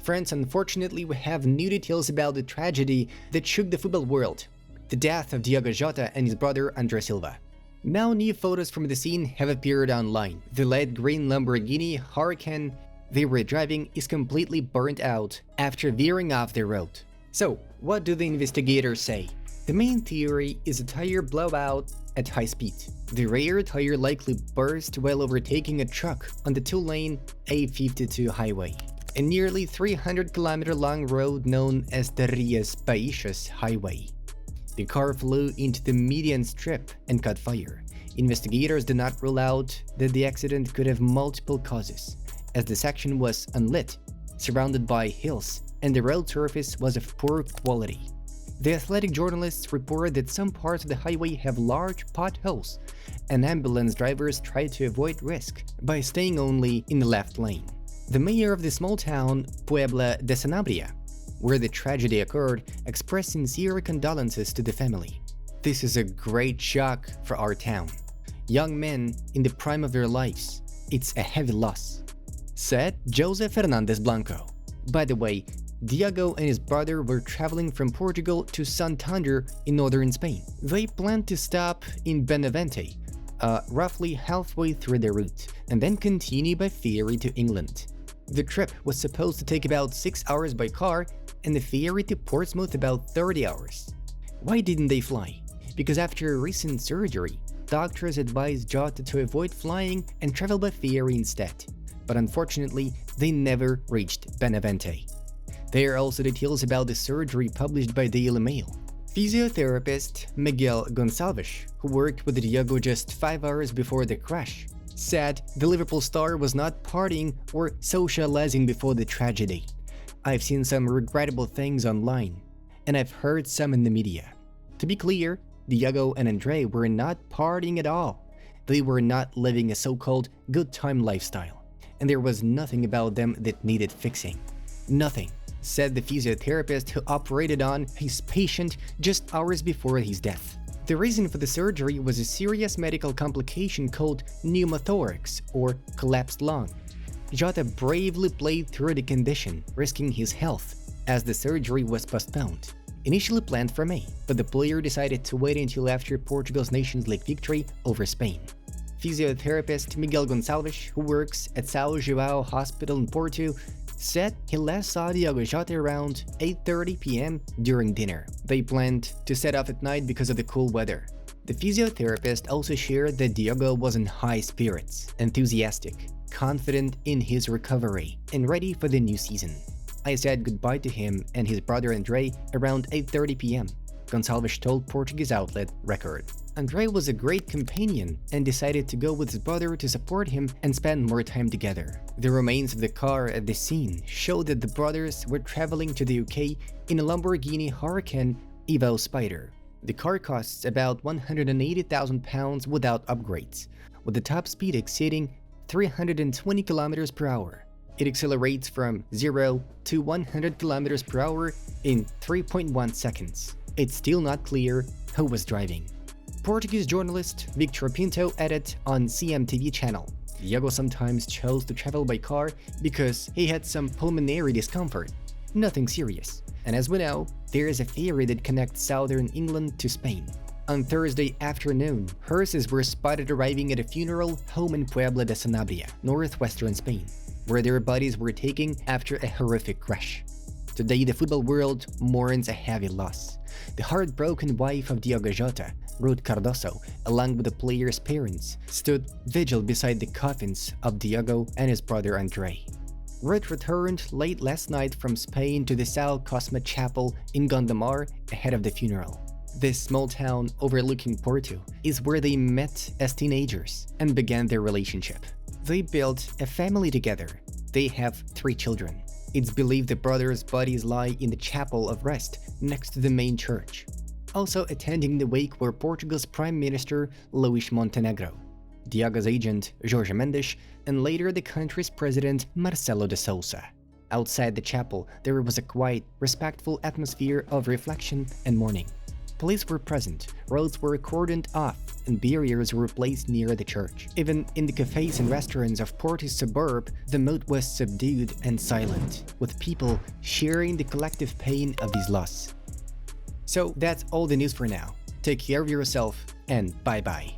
Friends, unfortunately we have new details about the tragedy that shook the football world, the death of Diogo Jota and his brother André Silva. Now new photos from the scene have appeared online. The light green Lamborghini Huracan they were driving is completely burnt out after veering off the road. So, what do the investigators say? The main theory is a tire blowout at high speed. The rear tire likely burst while overtaking a truck on the two-lane A52 highway, a nearly 300-kilometer-long road known as the Rias Baixas Highway. The car flew into the median strip and caught fire. Investigators did not rule out that the accident could have multiple causes, as the section was unlit, surrounded by hills, and the road surface was of poor quality. The athletic journalists report that some parts of the highway have large potholes, and ambulance drivers try to avoid risk by staying only in the left lane. The mayor of the small town, Puebla de Sanabria, where the tragedy occurred, expressed sincere condolences to the family. "This is a great shock for our town. Young men in the prime of their lives. It's a heavy loss," said José Fernandes Blanco. By the way, Diogo and his brother were traveling from Portugal to Santander in northern Spain. They planned to stop in Benavente, roughly halfway through their route, and then continue by ferry to England. The trip was supposed to take about 6 hours by car, and the ferry to Portsmouth about 30 hours. Why didn't they fly? Because after recent surgery, doctors advised Jota to avoid flying and travel by ferry instead. But unfortunately, they never reached Benavente. There are also details about the surgery published by Daily Mail. Physiotherapist Miguel Goncalves, who worked with Diogo just 5 hours before the crash, said the Liverpool star was not partying or socializing before the tragedy. "I've seen some regrettable things online, and I've heard some in the media." To be clear, Diogo and André were not partying at all. They were not living a so-called good time lifestyle, and there was nothing about them that needed fixing. Nothing, said the physiotherapist who operated on his patient just hours before his death. The reason for the surgery was a serious medical complication called pneumothorax, or collapsed lung. Jota bravely played through the condition, risking his health, as the surgery was postponed. Initially planned for May, but the player decided to wait until after Portugal's Nations League victory over Spain. Physiotherapist Miguel Goncalves, who works at São João Hospital in Porto, said he last saw Diogo Jota around 8:30 p.m. during dinner. They planned to set off at night because of the cool weather. The physiotherapist also shared that Diogo was in high spirits, enthusiastic, confident in his recovery, and ready for the new season. "I said goodbye to him and his brother André around 8:30 p.m., Goncalves told Portuguese outlet Record. André was a great companion and decided to go with his brother to support him and spend more time together. The remains of the car at the scene show that the brothers were traveling to the UK in a Lamborghini Huracan Evo Spider. The car costs about £180,000 without upgrades, with the top speed exceeding 320 km per hour. It accelerates from 0 to 100 km per hour in 3.1 seconds. It's still not clear who was driving. Portuguese journalist Victor Pinto added on CMTV channel, "Diogo sometimes chose to travel by car because he had some pulmonary discomfort. Nothing serious. And as we know, there is a ferry that connects southern England to Spain." On Thursday afternoon, hearses were spotted arriving at a funeral home in Puebla de Sanabria, northwestern Spain, where their bodies were taken after a horrific crash. Today, the football world mourns a heavy loss. The heartbroken wife of Diogo Jota, Ruth Cardoso, along with the player's parents, stood vigil beside the coffins of Diogo and his brother André. Ruth returned late last night from Spain to the São Cosme Chapel in Gondomar ahead of the funeral. This small town overlooking Porto is where they met as teenagers and began their relationship. They built a family together. They have 3 children. It's believed the brothers' bodies lie in the chapel of rest next to the main church. Also attending the wake were Portugal's Prime Minister Luís Montenegro, Diogo's agent Jorge Mendes, and later the country's president Marcelo de Sousa. Outside the chapel, there was a quiet, respectful atmosphere of reflection and mourning. Police were present, roads were cordoned off, and barriers were placed near the church. Even in the cafes and restaurants of Porto's suburb, the mood was subdued and silent, with people sharing the collective pain of his loss. So that's all the news for now. Take care of yourself, and bye-bye.